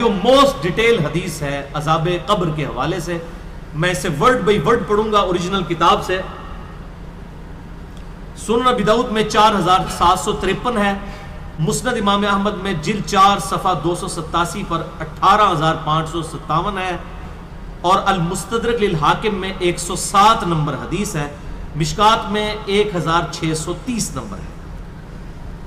جو most detail حدیث ہے عذاب قبر کے حوالے سے، میں اسے ورڈ بائی ورڈ پڑھوں گا اوریجنل کتاب سے۔ سنن ابی داؤد میں 4753 ہے، مسند امام احمد میں جلد 4 صفحہ 287 پر 18557 ہے، اور المستدرک للحاکم میں 107 نمبر حدیث ہے، مشکات میں 1630 نمبر ہے۔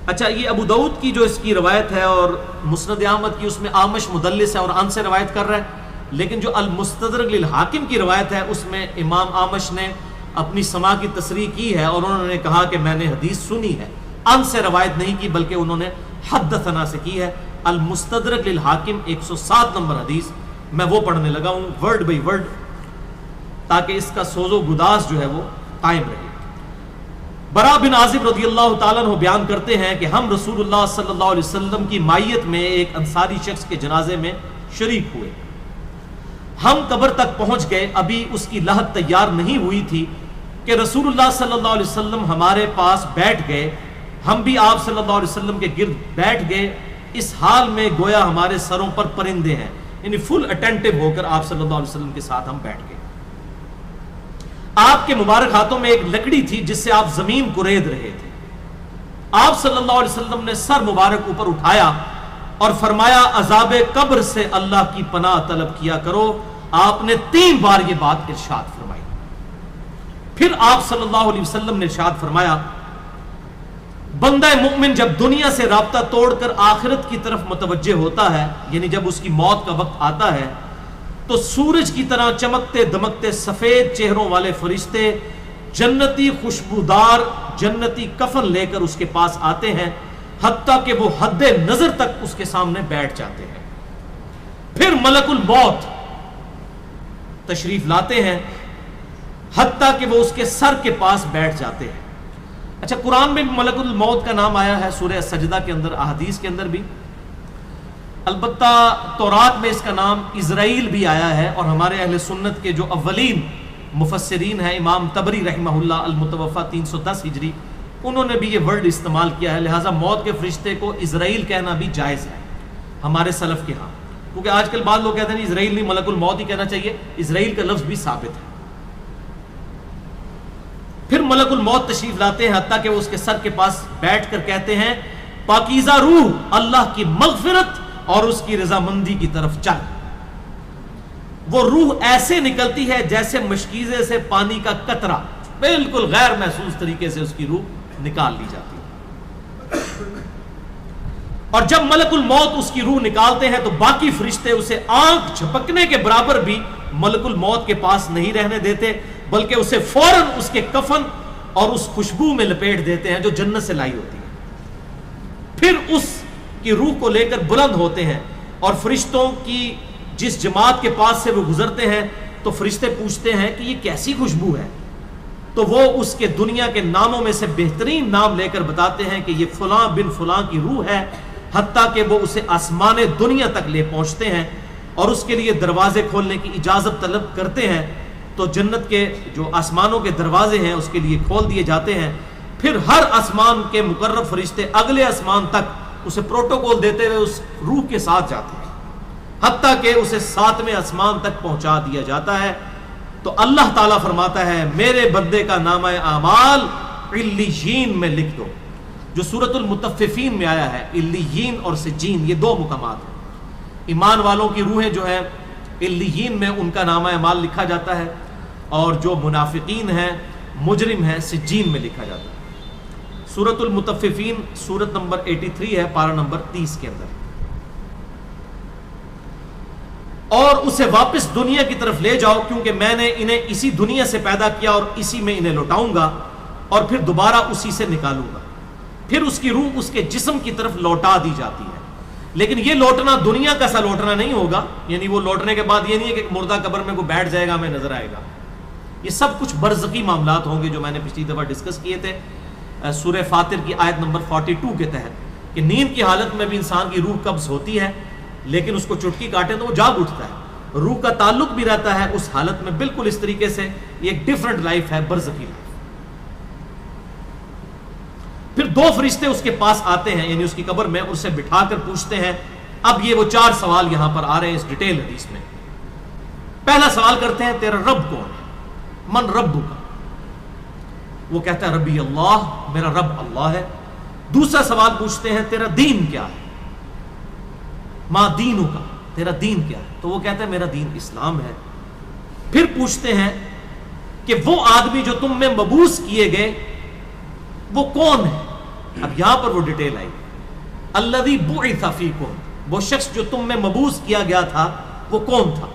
اچھا، یہ ابو داؤد کی جو اس کی روایت ہے اور مسند احمد کی، اس میں آمش مدلس ہے اور ان سے روایت کر رہا ہے، لیکن جو المستدرک للحاکم کی روایت ہے اس میں امام آمش نے اپنی سماع کی تصریح کی ہے، اور انہوں نے کہا کہ میں نے حدیث سنی ہے، ان سے روایت نہیں کی بلکہ انہوں نے حدثنا سے کی ہے۔ المستدرک للحاکم 107 نمبر حدیث، میں وہ پڑھنے لگا ہوں ورڈ بائی ورڈ، تاکہ اس کا سوز و گداز جو ہے وہ قائم رہے۔ برا بن عازب رضی اللہ تعالیٰ عنہ بیان کرتے ہیں کہ ہم رسول اللہ صلی اللہ علیہ وسلم کی مائیت میں ایک انصاری شخص کے جنازے میں شریک ہوئے۔ ہم قبر تک پہنچ گئے، ابھی اس کی لحد تیار نہیں ہوئی تھی کہ رسول اللہ صلی اللہ علیہ وسلم ہمارے پاس بیٹھ گئے، ہم بھی آپ صلی اللہ علیہ وسلم کے گرد بیٹھ گئے، اس حال میں گویا ہمارے سروں پر پرندے ہیں، یعنی فل اٹینٹو ہو کر آپ صلی اللہ علیہ وسلم کے ساتھ ہم بیٹھ گئے۔ آپ کے مبارک ہاتھوں میں ایک لکڑی تھی جس سے آپ زمین کو رید رہے تھے۔ آپ صلی اللہ علیہ وسلم نے سر مبارک اوپر اٹھایا اور فرمایا عذاب قبر سے اللہ کی پناہ طلب کیا کرو۔ آپ نے 3 بار یہ بات ارشاد فرمائی۔ پھر آپ صلی اللہ علیہ وسلم نے ارشاد فرمایا، بندہ مومن جب دنیا سے رابطہ توڑ کر آخرت کی طرف متوجہ ہوتا ہے، یعنی جب اس کی موت کا وقت آتا ہے، تو سورج کی طرح چمکتے دمکتے سفید چہروں والے فرشتے جنتی خوشبودار جنتی کفن لے کر اس کے پاس آتے ہیں، حتیٰ کہ وہ حد نظر تک اس کے سامنے بیٹھ جاتے ہیں۔ پھر ملک الموت تشریف لاتے ہیں، حتیٰ کہ وہ اس کے سر کے پاس بیٹھ جاتے ہیں۔ اچھا، قرآن میں بھی ملک الموت کا نام آیا ہے، سورہ سجدہ کے اندر، احادیث کے اندر بھی، البتہ تورات میں اس کا نام اسرائیل بھی آیا ہے، اور ہمارے اہل سنت کے جو اولین مفسرین ہیں، امام طبری رحمہ اللہ المتوفی 310 ہجری، انہوں نے بھی یہ ورڈ استعمال کیا ہے، لہٰذا موت کے فرشتے کو اسرائیل کہنا بھی جائز ہے ہمارے سلف کے ہاں، کیونکہ آج کل بعض لوگ کہتے ہیں اسرائیل نہیں، ملک الموت ہی کہنا چاہیے، اسرائیل کا لفظ بھی ثابت ہے۔ پھر ملک الموت تشریف لاتے ہیں، حتیٰ کہ وہ اس کے سر کے پاس بیٹھ کر کہتے ہیں، پاکیزہ روح اللہ کی مغفرت اور اس کی رضامندی کی طرف چل۔ وہ روح ایسے نکلتی ہے جیسے مشکیزے سے پانی کا قطرہ، بالکل غیر محسوس طریقے سے اس کی روح نکال لی جاتی ہے۔ اور جب ملک الموت اس کی روح نکالتے ہیں تو باقی فرشتے اسے آنکھ جھپکنے کے برابر بھی ملک الموت کے پاس نہیں رہنے دیتے، بلکہ اسے فوراً اس کے کفن اور اس خوشبو میں لپیٹ دیتے ہیں جو جنت سے لائی ہوتی ہے۔ پھر اس کی روح کو لے کر بلند ہوتے ہیں، اور فرشتوں کی جس جماعت کے پاس سے وہ گزرتے ہیں تو فرشتے پوچھتے ہیں کہ یہ کیسی خوشبو ہے، تو وہ اس کے دنیا کے ناموں میں سے بہترین نام لے کر بتاتے ہیں کہ یہ فلاں بن فلاں کی روح ہے، حتیٰ کہ وہ اسے آسمان دنیا تک لے پہنچتے ہیں اور اس کے لیے دروازے کھولنے کی اجازت طلب کرتے ہیں، تو جنت کے جو آسمانوں کے دروازے ہیں اس کے لیے کھول دیے جاتے ہیں۔ پھر ہر آسمان کے مقرب فرشتے اگلے آسمان تک اسے پروٹوکول دیتے ہوئے اس روح کے ساتھ جاتے ہیں، حتیٰ کہ اسے 7ویں آسمان تک پہنچا دیا جاتا ہے۔ تو اللہ تعالیٰ فرماتا ہے، میرے بندے کا نامہ اعمال علیین میں لکھ دو، جو سورۃ المطففین میں آیا ہے۔ علیین اور سجین یہ 2 مقامات ہیں۔ ایمان والوں کی روحیں جو ہیں علیین میں ان کا نامہ اعمال لکھا جاتا ہے، اور جو منافقین ہیں مجرم ہیں سجین میں لکھا جاتا ہے۔ سورۃ المطففین سورت نمبر 83 ہے، پارہ نمبر 30 کے اندر۔ اور اسے واپس دنیا کی طرف لے جاؤ، کیونکہ میں نے انہیں اسی دنیا سے پیدا کیا اور اسی میں انہیں لوٹاؤں گا، اور پھر دوبارہ اسی سے نکالوں گا۔ پھر اس کی روح اس کے جسم کی طرف لوٹا دی جاتی ہے، لیکن یہ لوٹنا دنیا کا سا لوٹنا نہیں ہوگا، یعنی وہ لوٹنے کے بعد یہ نہیں ہے کہ مردہ قبر میں کوئی بیٹھ جائے گا ہمیں نظر آئے گا۔ یہ سب کچھ برزخی معاملات ہوں گے جو میں نے پچھلی دفعہ ڈسکس کیے تھے سورہ فاطر کی آیت نمبر 42 کے تحت، کہ نیند کی حالت میں بھی انسان کی روح قبض ہوتی ہے، لیکن اس کو چٹکی کاٹے تو وہ جاگ اٹھتا ہے، روح کا تعلق بھی رہتا ہے اس حالت میں بالکل اس طریقے سے۔ یہ ایک ڈیفرنٹ لائف ہے، برزخی لائف۔ پھر 2 فرشتے اس کے پاس آتے ہیں، یعنی اس کی قبر میں، اسے بٹھا کر پوچھتے ہیں اب یہ وہ 4 سوال یہاں پر آ رہے ہیں اس ڈیٹیل حدیث میں. پہلا سوال کرتے ہیں تیرا رب کون ہے؟ من رب کا؟ وہ کہتا ہے ربی اللہ، میرا رب اللہ ہے. دوسرا سوال پوچھتے ہیں تیرا دین کیا ہے؟ ما دینو کا، تیرا دین کیا ہے؟ تو وہ کہتا ہے میرا دین اسلام ہے. پھر پوچھتے ہیں کہ وہ آدمی جو تم میں مبعوث کیے گئے وہ کون ہے؟ اب یہاں پر وہ ڈیٹیل آئی، الذی بعث فیکم، وہ شخص جو تم میں مبعوث کیا گیا تھا وہ کون تھا؟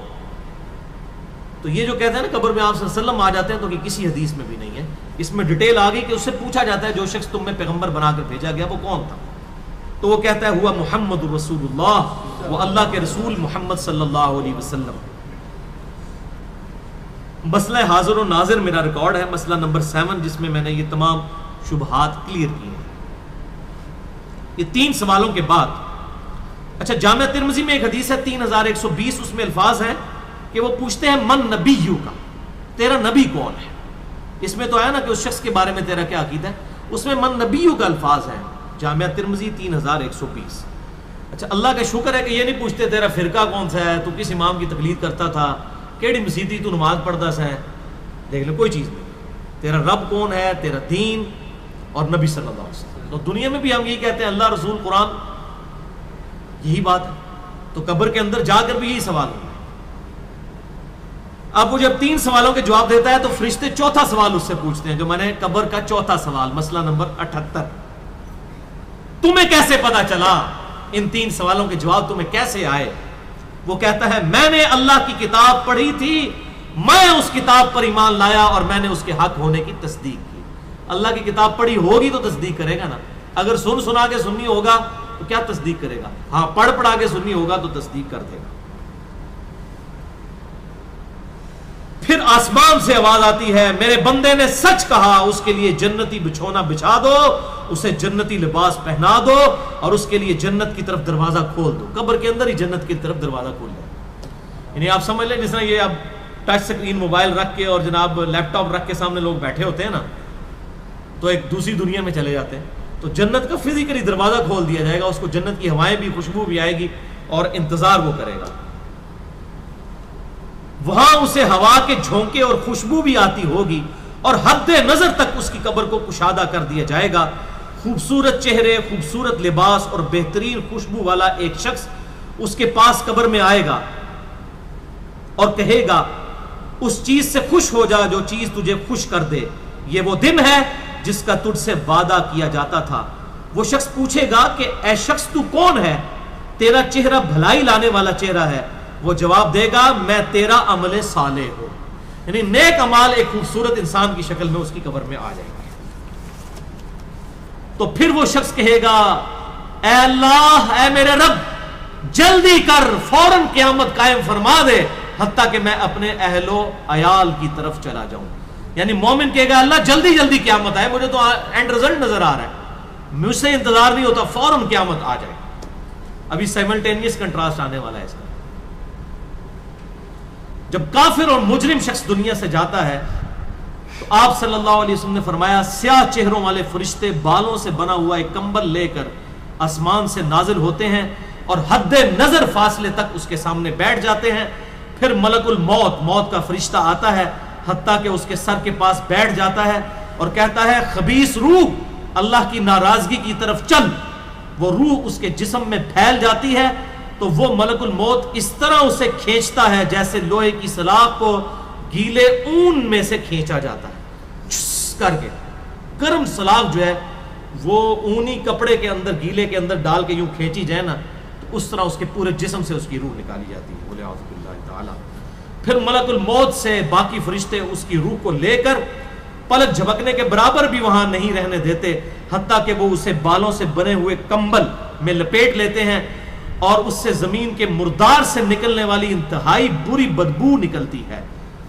تو یہ جو کہتے ہیں نا قبر میں آپ صلی اللہ علیہ وسلم آ جاتے ہیں، تو یہ کسی حدیث میں بھی نہیں ہے. اس میں ڈیٹیل آ گئی کہ اس سے پوچھا جاتا ہے جو شخص تم میں پیغمبر بنا کر بھیجا گیا وہ کون تھا؟ تو وہ کہتا ہے ہوا محمد رسول اللہ، وہ اللہ کے رسول محمد صلی اللہ علیہ وسلم. مسئلہ حاضر و ناظر میرا ریکارڈ ہے، مسئلہ نمبر 7، جس میں میں نے یہ تمام شبہات کلیئر کی ہیں. یہ 3 سوالوں کے بعد اچھا جامعہ ترمذی میں ایک حدیث ہے 3120، اس میں الفاظ ہیں کہ وہ پوچھتے ہیں من نبیو کا، تیرا نبی کون ہے؟ اس میں تو ہے نا کہ اس شخص کے بارے میں تیرا کیا عقیدہ ہے، اس میں من نبیو کا الفاظ ہیں. جامعہ ترمذی 3120. اچھا اللہ کا شکر ہے کہ یہ نہیں پوچھتے تیرا فرقہ کون سا ہے، تو کس امام کی تقلید کرتا تھا، کیڑی مسیتی تو نماز پڑھتا سا ہے. دیکھ لو کوئی چیز نہیں. تیرا رب کون ہے، تیرا دین اور نبی صلی اللہ علیہ وسلم. تو دنیا میں بھی ہم یہی کہتے ہیں اللہ رسول قرآن، یہی بات ہے. تو قبر کے اندر جا کر بھی یہی سوال ہوگا. اب وہ جب 3 سوالوں کے جواب دیتا ہے تو فرشتے چوتھا سوال اس سے پوچھتے ہیں، جو میں نے قبر کا چوتھا سوال، مسئلہ نمبر 78، تمہیں کیسے پتا چلا، ان 3 سوالوں کے جواب تمہیں کیسے آئے؟ وہ کہتا ہے میں نے اللہ کی کتاب پڑھی تھی، میں اس کتاب پر ایمان لایا اور میں نے اس کے حق ہونے کی تصدیق کی. اللہ کی کتاب پڑھی ہوگی تو تصدیق کرے گا نا. اگر سنا کے سنی ہوگا تو کیا تصدیق کرے گا؟ ہاں پڑھا کے سنی ہوگا تو تصدیق کر دے گا. پھر آسمان سے آواز آتی ہے میرے بندے نے سچ کہا، اس کے لیے جنتی بچھونا بچھا دو، اسے جنتی لباس پہنا دو اور اس کے لیے جنت کی طرف دروازہ کھول دو. قبر کے اندر ہی جنت کی طرف دروازہ کھول دو. یعنی آپ سمجھ لیں جس طرح یہ اب ٹچ سکرین موبائل رکھ کے اور جناب لیپ ٹاپ رکھ کے سامنے لوگ بیٹھے ہوتے ہیں نا، تو ایک دوسری دنیا میں چلے جاتے ہیں. تو جنت کا فزیکلی دروازہ کھول دیا جائے گا، اس کو جنت کی ہوائیں بھی، خوشبو بھی آئے گی اور انتظار وہ کرے گا. وہاں اسے ہوا کے جھونکے اور خوشبو بھی آتی ہوگی اور حد نظر تک اس کی قبر کو کشادہ کر دیا جائے گا. خوبصورت چہرے، خوبصورت لباس اور بہترین خوشبو والا ایک شخص اس کے پاس قبر میں آئے گا اور کہے گا اس چیز سے خوش ہو جا جو چیز تجھے خوش کر دے، یہ وہ دن ہے جس کا تجھ سے وعدہ کیا جاتا تھا. وہ شخص پوچھے گا کہ اے شخص تو کون ہے، تیرا چہرہ بھلائی لانے والا چہرہ ہے. وہ جواب دے گا میں تیرا عمل صالح ہوں. یعنی نیک عمال ایک خوبصورت انسان کی شکل میں اس کی قبر میں آ جائے گا. تو پھر وہ شخص کہے گا اے اللہ، اے میرے رب، جلدی کر، فوراً قیامت قائم فرما دے حتیٰ کہ میں اپنے اہل و عیال کی طرف چلا جاؤں. یعنی مومن کہے گا اللہ جلدی جلدی قیامت آئے، مجھے تو اینڈ رزلٹ نظر آ رہا ہے، مجھ سے انتظار نہیں ہوتا، فوراً قیامت آ جائے. ابھی سائملٹینیس کنٹراسٹ آنے والا ہے اس کا. جب کافر اور مجرم شخص دنیا سے جاتا ہے تو آپ صلی اللہ علیہ وسلم نے فرمایا سیاہ چہروں والے فرشتے بالوں سے بنا ہوا ایک کمبل لے کر آسمان سے نازل ہوتے ہیں اور حد نظر فاصلے تک اس کے سامنے بیٹھ جاتے ہیں. پھر ملک الموت، موت کا فرشتہ آتا ہے حتیٰ کہ اس کے سر کے پاس بیٹھ جاتا ہے اور کہتا ہے خبیث روح اللہ کی ناراضگی کی طرف چل. وہ روح اس کے جسم میں پھیل جاتی ہے تو وہ ملک الموت اس طرح اسے کھینچتا ہے جیسے لوہے کی سلاخ کو گیلے اون میں سے کھینچا جاتا ہے، چھس کر کے. گرم سلاخ جو ہے وہ اونی کپڑے کے اندر، گیلے کے اندر ڈال کے یوں کھینچی جائے نا تو اس طرح اس کے پورے جسم سے اس کی روح نکالی جاتی ہے. بولے اعوذ باللہ تعالی. پھر ملک الموت سے باقی فرشتے اس کی روح کو لے کر پلک جھپکنے کے برابر بھی وہاں نہیں رہنے دیتے حتیٰ کہ وہ اسے بالوں سے بنے ہوئے کمبل میں لپیٹ لیتے ہیں اور اس سے زمین کے مردار سے نکلنے والی انتہائی بری بدبو نکلتی ہے.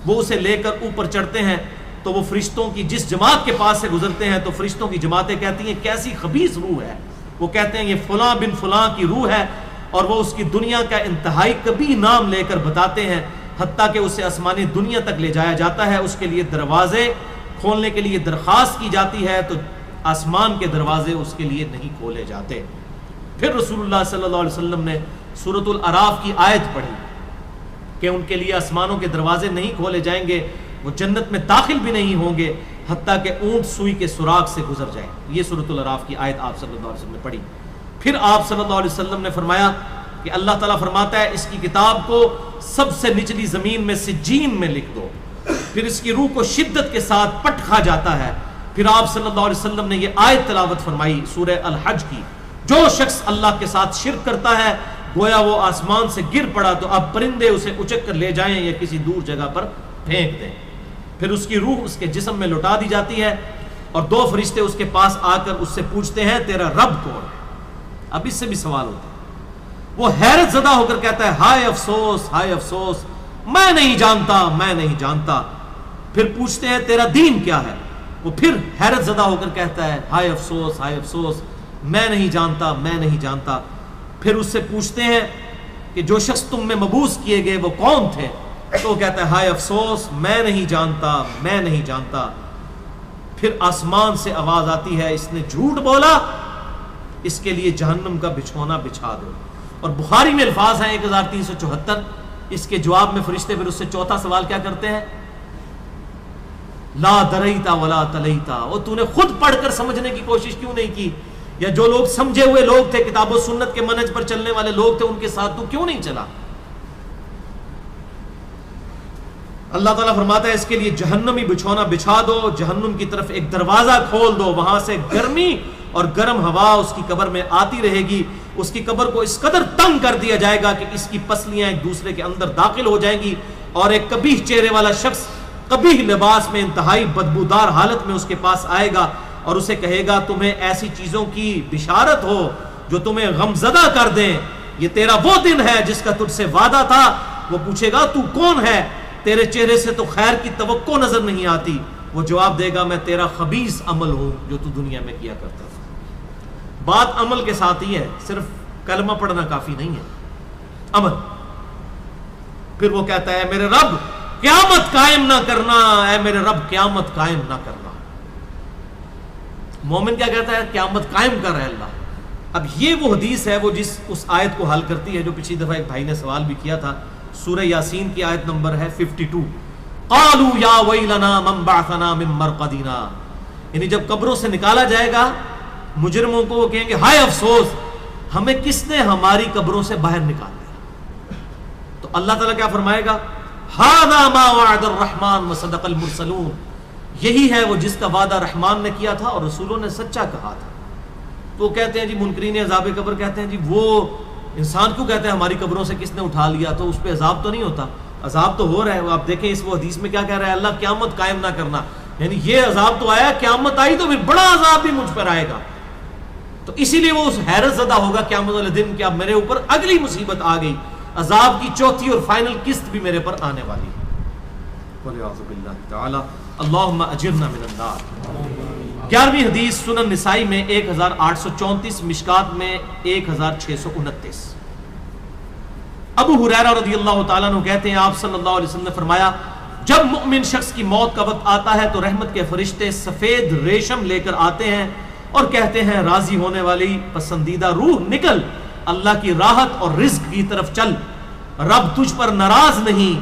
وہ اسے لے کر اوپر چڑھتے ہیں تو وہ فرشتوں کی جس جماعت کے پاس سے گزرتے ہیں تو فرشتوں کی جماعتیں کہتی ہیں کیسی خبیث روح ہے. وہ کہتے ہیں یہ فلاں بن فلاں کی روح ہے اور وہ اس کی دنیا کا انتہائی کبھی نام لے کر بتاتے ہیں حتیٰ کہ اسے آسمانی دنیا تک لے جایا جاتا ہے. اس کے لیے دروازے کھولنے کے لیے درخواست کی جاتی ہے تو آسمان کے دروازے اس کے لیے نہیں کھولے جاتے. پھر رسول اللہ صلی اللہ علیہ وسلم نے سورۃ الاعراف کی آیت پڑھی کہ ان کے لیے آسمانوں کے دروازے نہیں کھولے جائیں گے, وہ جنت میں داخل بھی نہیں ہوں گے حتیٰ کہ اونٹ سوئی کے سوراخ سے گزر جائیں. یہ سورۃ الاعراف کی آیت آپ صلی اللہ علیہ وسلم نے پڑھی. پھر آپ صلی اللہ علیہ وسلم نے فرمایا کہ اللہ تعالیٰ فرماتا ہے اس کی کتاب کو سب سے نچلی زمین میں سجین میں لکھ دو, پھر اس کی روح کو شدت کے ساتھ پٹ کھا جاتا ہے. پھر آپ صلی اللہ علیہ وسلم نے یہ آیت تلاوت فرمائی سورہ الحج کی, جو شخص اللہ کے ساتھ شرک کرتا ہے گویا وہ آسمان سے گر پڑا تو اب پرندے اسے اچک کر لے جائیں یا کسی دور جگہ پر پھینک دیں. پھر اس کی روح اس کے جسم میں لوٹا دی جاتی ہے اور 2 فرشتے اس کے پاس آ کر اس سے پوچھتے ہیں تیرا رب کون ہے. اب اس سے بھی سوال ہوتا ہے. وہ حیرت زدہ ہو کر کہتا ہے ہائے افسوس ہائے افسوس, میں نہیں جانتا میں نہیں جانتا. پھر پوچھتے ہیں تیرا دین کیا ہے, وہ پھر حیرت زدہ ہو کر کہتا ہے ہائے افسوس میں نہیں جانتا میں نہیں جانتا. پھر اس سے پوچھتے ہیں کہ جو شخص تم میں مبعوث کیے گئے وہ کون تھے, تو وہ کہتا ہے ہائے افسوس میں نہیں جانتا میں نہیں جانتا. پھر آسمان سے آواز آتی ہے اس نے جھوٹ بولا, اس کے لیے جہنم کا بچھونا بچھا دو. اور بخاری میں الفاظ ہیں 1374. اس کے جواب میں فرشتے پھر اس سے چوتھا سوال کیا کرتے ہیں, لا دریتا ولا تلیتا, اور تو نے خود پڑھ کر سمجھنے کی کوشش کیوں نہیں کی, یا جو لوگ سمجھے ہوئے لوگ تھے کتاب و سنت کے منہج پر چلنے والے لوگ تھے ان کے ساتھ تو کیوں نہیں چلا. اللہ تعالیٰ فرماتا ہے اس کے لیے جہنمی بچھونا بچھا دو, جہنم کی طرف ایک دروازہ کھول دو, وہاں سے گرمی اور گرم ہوا اس کی قبر میں آتی رہے گی. اس کی قبر کو اس قدر تنگ کر دیا جائے گا کہ اس کی پسلیاں ایک دوسرے کے اندر داخل ہو جائیں گی, اور ایک قبیح چہرے والا شخص قبیح لباس میں انتہائی بدبودار حالت میں اس کے پاس آئے گا اور اسے کہے گا تمہیں ایسی چیزوں کی بشارت ہو جو تمہیں غمزدہ کر دیں, یہ تیرا وہ دن ہے جس کا تجھ سے وعدہ تھا. وہ پوچھے گا تو کون ہے, تیرے چہرے سے تو خیر کی توقع نظر نہیں آتی. وہ جواب دے گا میں تیرا خبیث عمل ہوں جو تو دنیا میں کیا کرتا تھا. بات عمل کے ساتھ ہی ہے, صرف کلمہ پڑھنا کافی نہیں ہے, عمل. پھر وہ کہتا ہے میرے رب قیامت قائم نہ کرنا, اے میرے رب قیامت قائم نہ کرنا. مومن کیا کہتا ہے قیامت قائم کر رہے اللہ. اب یہ وہ حدیث ہے وہ جس اس آیت کو حل کرتی ہے جو پچھلی دفعہ ایک بھائی نے سوال بھی کیا تھا. سورہ یاسین کی آیت نمبر ہے 52. قالوا یا ویلنا من بعثنا من مرقدنا, یعنی جب قبروں سے نکالا جائے گا مجرموں کو, وہ کہیں گے ہائے افسوس ہمیں کس نے ہماری قبروں سے باہر نکال دیا. تو اللہ تعالیٰ کیا فرمائے گا, ھذا ما وعد الرحمن وصدق المرسلون, یہی ہے وہ جس کا وعدہ رحمان نے کیا تھا اور رسولوں نے سچا کہا تھا. تو کہتے ہیں جی منکرین عذاب قبر کہتے ہیں جی وہ انسان کیوں کہتے ہیں ہماری قبروں سے کس نے اٹھا لیا, تو اس پہ عذاب تو نہیں ہوتا. عذاب تو ہو رہا ہے. آپ دیکھیں اس وہ حدیث میں کیا کہہ رہا ہے, اللہ قیامت قائم نہ کرنا, یعنی یہ عذاب تو آیا, قیامت آئی تو پھر بڑا عذاب بھی مجھ پر آئے گا. تو اسی لیے وہ اس حیرت زدہ ہوگا قیامت والے دن کہ اب میرے اوپر اگلی مصیبت آ گئی, عذاب کی چوتھی اور فائنل قسط بھی میرے پر آنے والی ہے. والعیاذ باللہ تعالی, اللہم اجرنا من النار. 11ویں حدیث سنن نسائی میں 1834, مشکات میں 1629. ابو ہریرہ رضی اللہ تعالیٰ عنہ کہتے ہیں آپ صلی اللہ علیہ وسلم نے فرمایا جب مؤمن شخص کی موت کا وقت آتا ہے تو رحمت کے فرشتے سفید ریشم لے کر آتے ہیں اور کہتے ہیں راضی ہونے والی پسندیدہ روح نکل, اللہ کی راحت اور رزق کی طرف چل, رب تجھ پر ناراض نہیں.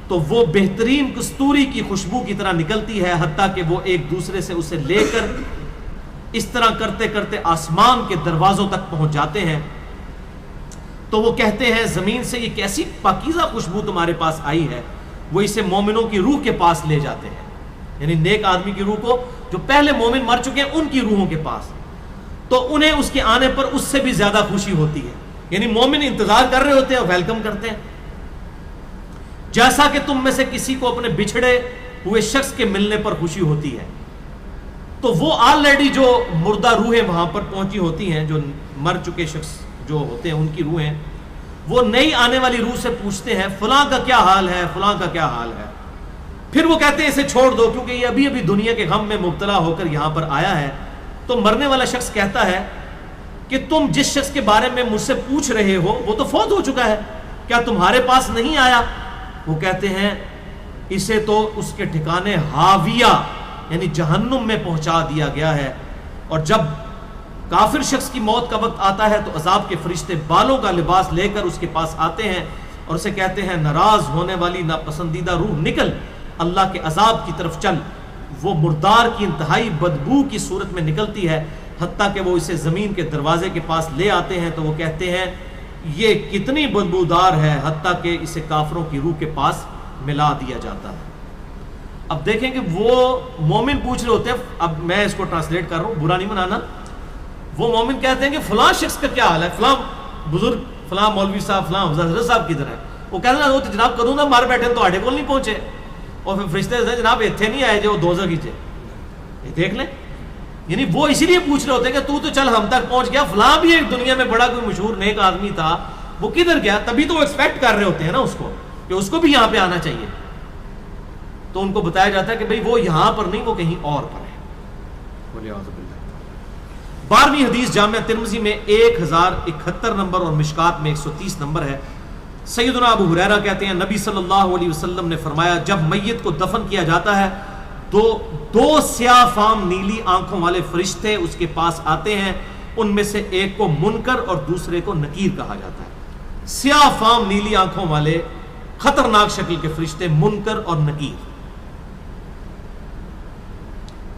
تو وہ بہترین کستوری کی خوشبو کی طرح نکلتی ہے حتیٰ کہ وہ ایک دوسرے سے اسے لے کر اس طرح کرتے کرتے آسمان کے دروازوں تک پہنچ جاتے ہیں. تو وہ کہتے ہیں زمین سے یہ کیسی پاکیزہ خوشبو تمہارے پاس آئی ہے. وہ اسے مومنوں کی روح کے پاس لے جاتے ہیں, یعنی نیک آدمی کی روح کو, جو پہلے مومن مر چکے ہیں ان کی روحوں کے پاس. تو انہیں اس کے آنے پر اس سے بھی زیادہ خوشی ہوتی ہے, یعنی مومن انتظار کر رہے ہوتے ہیں اور ویلکم کرتے ہیں. جیسا کہ تم میں سے کسی کو اپنے بچھڑے ہوئے شخص کے ملنے پر خوشی ہوتی ہے. تو وہ آلریڈی جو مردہ روحیں وہاں پر پہنچی ہوتی ہیں, جو مر چکے شخص جو ہوتے ہیں ان کی روحیں, وہ نئی آنے والی روح سے پوچھتے ہیں فلاں کا کیا حال ہے, فلاں کا کیا حال ہے. پھر وہ کہتے ہیں اسے چھوڑ دو کیونکہ یہ ابھی ابھی دنیا کے غم میں مبتلا ہو کر یہاں پر آیا ہے. تو مرنے والا شخص کہتا ہے کہ تم جس شخص کے بارے میں مجھ سے پوچھ رہے ہو وہ تو فوت ہو چکا ہے, کیا تمہارے پاس نہیں آیا؟ وہ کہتے ہیں اسے تو اس کے ٹھکانے ہاویہ یعنی جہنم میں پہنچا دیا گیا ہے, اور جب کافر شخص کی موت کا وقت آتا ہے تو عذاب کے فرشتے بالوں کا لباس لے کر اس کے پاس آتے ہیں اور اسے کہتے ہیں ناراض ہونے والی ناپسندیدہ روح نکل، اللہ کے عذاب کی طرف چل۔ وہ مردار کی انتہائی بدبو کی صورت میں نکلتی ہے، حتیٰ کہ وہ اسے زمین کے دروازے کے پاس لے آتے ہیں تو وہ کہتے ہیں یہ کتنی بدبودار ہے، حتیٰ کہ اسے کافروں کی روح کے پاس ملا دیا جاتا ہے۔ اب دیکھیں کہ وہ مومن پوچھ رہے ہوتے ہیں، اب میں اس کو ٹرانسلیٹ کر رہا ہوں، برا نہیں منانا۔ وہ مومن کہتے ہیں کہ فلاں شخص کا کیا حال ہے، فلاں بزرگ، فلاں مولوی صاحب، فلاں حضرت صاحب کدھر ہے؟ وہ کہتے ہیں وہ تو جناب کدوں نہ مار بیٹھے تو آڈے کول نہیں پہنچے، اور پھر فرشتے کہتے ہیں جناب ایتھے نہیں آئے جو دوزخ ہی تھے، یہ دیکھ لیں۔ یعنی وہ اسی لیے پوچھ رہے ہوتے ہیں کہ تو چل ہم تک پہنچ گیا، فلاں بھی ایک دنیا میں بڑا کوئی مشہور نیک آدمی تھا، وہ کدھر گیا؟ تبھی تو وہ ایکسپیکٹ کر رہے ہوتے ہیں نا اس کو کہ اس کو بھی یہاں پہ آنا چاہیے، تو ان کو بتایا جاتا ہے کہ بھئی وہ یہاں پر نہیں، وہ کہیں اور پر ہے۔ بولے اعوذ باللہ۔ 12ویں حدیث جامعہ ترمذی میں 1071 نمبر اور مشکات میں 130 نمبر ہے۔ سیدنا ابو ہریرہ کہتے ہیں نبی صلی اللہ علیہ وسلم نے فرمایا جب میت کو دفن کیا جاتا ہے تو 2 سیاہ فام نیلی آنکھوں والے فرشتے اس کے پاس آتے ہیں، ان میں سے ایک کو منکر اور دوسرے کو نکیر کہا جاتا ہے۔ سیاہ فام نیلی آنکھوں والے خطرناک شکل کے فرشتے منکر اور نکیر۔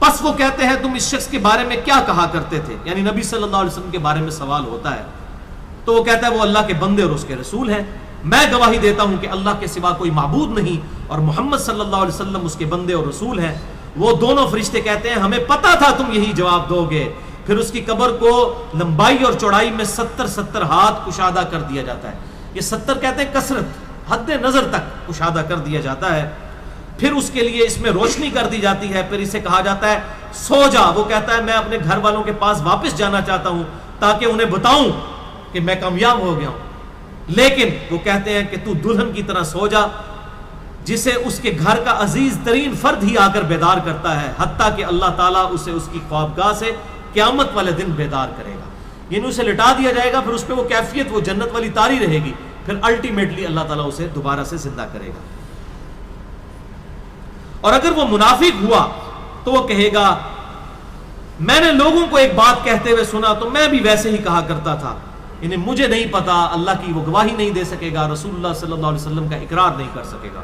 پس وہ کہتے ہیں تم اس شخص کے بارے میں کیا کہا کرتے تھے، یعنی نبی صلی اللہ علیہ وسلم کے بارے میں سوال ہوتا ہے تو وہ کہتا ہے وہ اللہ کے بندے اور اس کے رسول ہیں، میں گواہی دیتا ہوں کہ اللہ کے سوا کوئی معبود نہیں اور محمد صلی اللہ علیہ وسلم اس کے بندے اور رسول ہیں۔ وہ دونوں فرشتے کہتے ہیں ہمیں پتا تھا تم یہی جواب دو گے۔ پھر اس کی قبر کو لمبائی اور چوڑائی میں 70 ہاتھ کشادہ کر دیا جاتا ہے۔ یہ 70 کہتے ہیں کثرت، حد نظر تک کشادہ کر دیا جاتا ہے۔ پھر اس کے لیے اس میں روشنی کر دی جاتی ہے، پھر اسے کہا جاتا ہے سو جا۔ وہ کہتا ہے میں اپنے گھر والوں کے پاس واپس جانا چاہتا ہوں تاکہ انہیں بتاؤں کہ میں کامیاب ہو گیا ہوں، لیکن وہ کہتے ہیں کہ تو دلہن کی طرح سو جا جسے اس کے گھر کا عزیز ترین فرد ہی آ کر بیدار کرتا ہے، حتیٰ کہ اللہ تعالیٰ اسے اس کی خوابگاہ سے قیامت والے دن بیدار کرے گا۔ یعنی اسے لٹا دیا جائے گا، پھر اس پہ وہ کیفیت وہ جنت والی طاری رہے گی، پھر الٹیمیٹلی اللہ تعالیٰ اسے دوبارہ سے زندہ کرے گا۔ اور اگر وہ منافق ہوا تو وہ کہے گا میں نے لوگوں کو ایک بات کہتے ہوئے سنا تو میں بھی ویسے ہی کہا کرتا تھا، یعنی مجھے نہیں پتا، اللہ کی وہ گواہی نہیں دے سکے گا، رسول اللہ صلی اللہ علیہ وسلم کا اقرار نہیں کر سکے گا،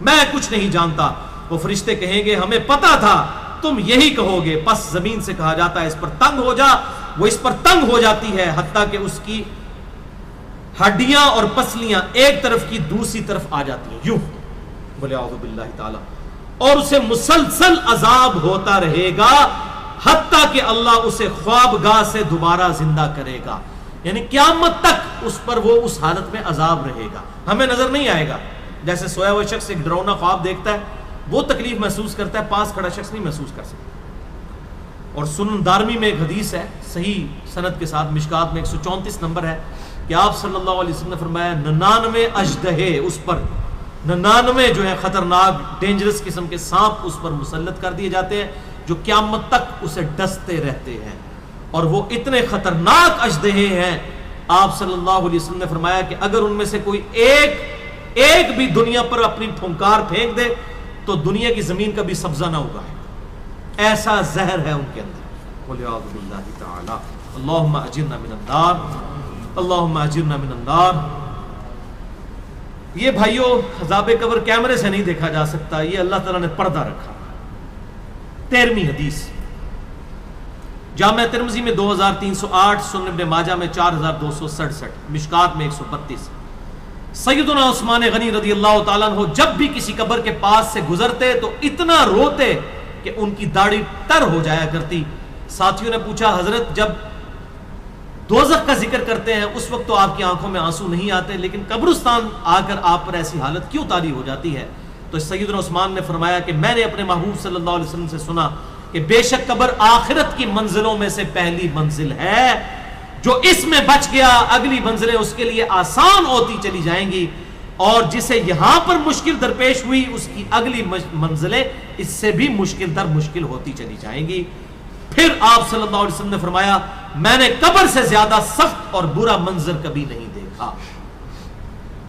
میں کچھ نہیں جانتا۔ وہ فرشتے کہیں گے ہمیں پتا تھا تم یہی کہو گے، پس زمین سے کہا جاتا ہے اس پر تنگ ہو جا، وہ اس پر تنگ ہو جاتی ہے حتیٰ کہ اس کی ہڈیاں اور پسلیاں ایک طرف کی دوسری طرف آ جاتی ہیں، یوں بولے اعوذ باللہ تعالی، اور اسے مسلسل عذاب ہوتا رہے گا حتیٰ کہ اللہ اسے خوابگاہ سے دوبارہ زندہ کرے گا، یعنی قیامت تک اس پر وہ اس حالت میں عذاب رہے گا، ہمیں نظر نہیں آئے گا۔ جیسے سویا ہوا شخص ایک ڈراؤنا خواب دیکھتا ہے وہ تکلیف محسوس کرتا ہے، پاس کھڑا شخص نہیں محسوس کر سکتا۔ اور سنن دارمی میں ایک حدیث ہے صحیح سند کے ساتھ، مشکات میں 134 نمبر ہے کہ آپ صلی اللہ علیہ وسلم نے فرمایا 99 اژدہے اس پر، 99 جو ہے خطرناک ڈینجرس قسم کے سانپ اس پر مسلط کر دیے جاتے ہیں جو قیامت تک اسے ڈستے رہتے ہیں، اور وہ اتنے خطرناک اژدہے ہیں آپ صلی اللہ علیہ وسلم نے فرمایا کہ اگر ان میں سے کوئی ایک بھی دنیا پر اپنی پھنکار پھینک دے تو دنیا کی زمین کا بھی سبزہ نہ ہوگا، ایسا زہر ہے ان کے اندر۔ قل اعوذ باللہ تعالی اللہم اجرنا من النار، اللہم اجرنا من النار۔ یہ بھائیو عذاب قبر کیمرے سے نہیں دیکھا جا سکتا، یہ اللہ تعالیٰ نے پردہ رکھا۔ 13ویں حدیث جامعہ ترمذی میں 2308، سنن ابن ماجہ میں 4267، مشکات میں 132۔ سیدنا عثمان غنی رضی اللہ تعالیٰ عنہ جب بھی کسی قبر کے پاس سے گزرتے تو اتنا روتے کہ ان کی داڑھی تر ہو جایا کرتی۔ ساتھیوں نے پوچھا حضرت جب دوزخ کا ذکر کرتے ہیں اس وقت تو آپ کی آنکھوں میں آنسو نہیں آتے، لیکن قبرستان آ کر آپ پر ایسی حالت کیوں طاری ہو جاتی ہے؟ تو سیدنا عثمان نے فرمایا کہ میں نے اپنے محبوب صلی اللہ علیہ وسلم سے سنا کہ بے شک قبر آخرت کی منزلوں میں سے پہلی منزل ہے، جو اس میں بچ گیا اگلی منزلیں اس کے لیے آسان ہوتی چلی جائیں گی، اور جسے یہاں پر مشکل درپیش ہوئی اس کی اگلی منزلیں اس سے بھی مشکل در مشکل ہوتی چلی جائیں گی۔ پھر آپ صلی اللہ علیہ وسلم نے فرمایا میں نے قبر سے زیادہ سخت اور برا منظر کبھی نہیں دیکھا۔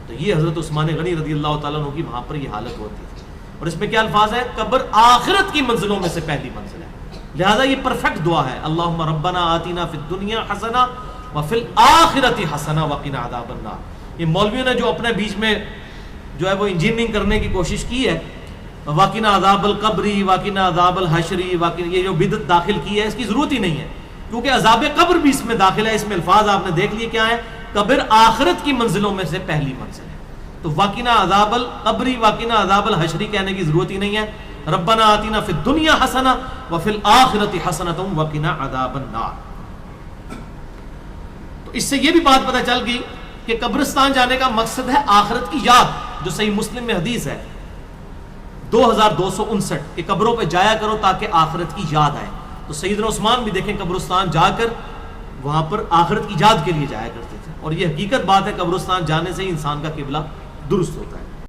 تو یہ حضرت عثمان غنی رضی اللہ تعالیٰ عنہ کی وہاں پر یہ حالت ہوتی تھی، اور اس میں کیا الفاظ ہے؟ قبر آخرت کی منزلوں میں سے پہلی منزل ہے۔ لہذا یہ پرفیکٹ دعا ہے، اللہم ربنا آتینا فی الدنیا حسنہ وفی الآخرۃ حسنہ وقنا عذاب النار۔ یہ مولویوں نے جو اپنے بیچ میں جو ہے وہ انجینئرنگ کرنے کی کوشش کی ہے، وقنا عذاب القبری، وقنا عذاب الحشری، یہ جو بدعت داخل کی ہے، اس کی ضرورت ہی نہیں ہے، کیونکہ عذاب قبر بھی اس میں داخل ہے۔ اس میں الفاظ آپ نے دیکھ لیے کیا ہے، قبر آخرت کی منزلوں میں سے پہلی منزل ہے، تو وقنا عذاب القبری وقنا عذاب الحشری کہنے کی ضرورت ہی نہیں ہے۔ ربنا آتینا فی الدنیا حسنہ وفی الآخرۃ حسنۃ وقنا عذاب النار۔ تو اس سے یہ بھی بات پتہ چل گئی کہ قبرستان جانے کا مقصد ہے آخرت کی یاد، جو صحیح مسلم میں حدیث ہے 2259 کہ قبروں پہ جایا کرو تاکہ آخرت کی یاد آئے۔ تو سیدنا عثمان بھی دیکھیں قبرستان جا کر وہاں پر آخرت کی یاد کے لیے جایا کرتے تھے، اور یہ حقیقت بات ہے، قبرستان جانے سے ہی انسان کا قبلہ درست ہوتا ہے۔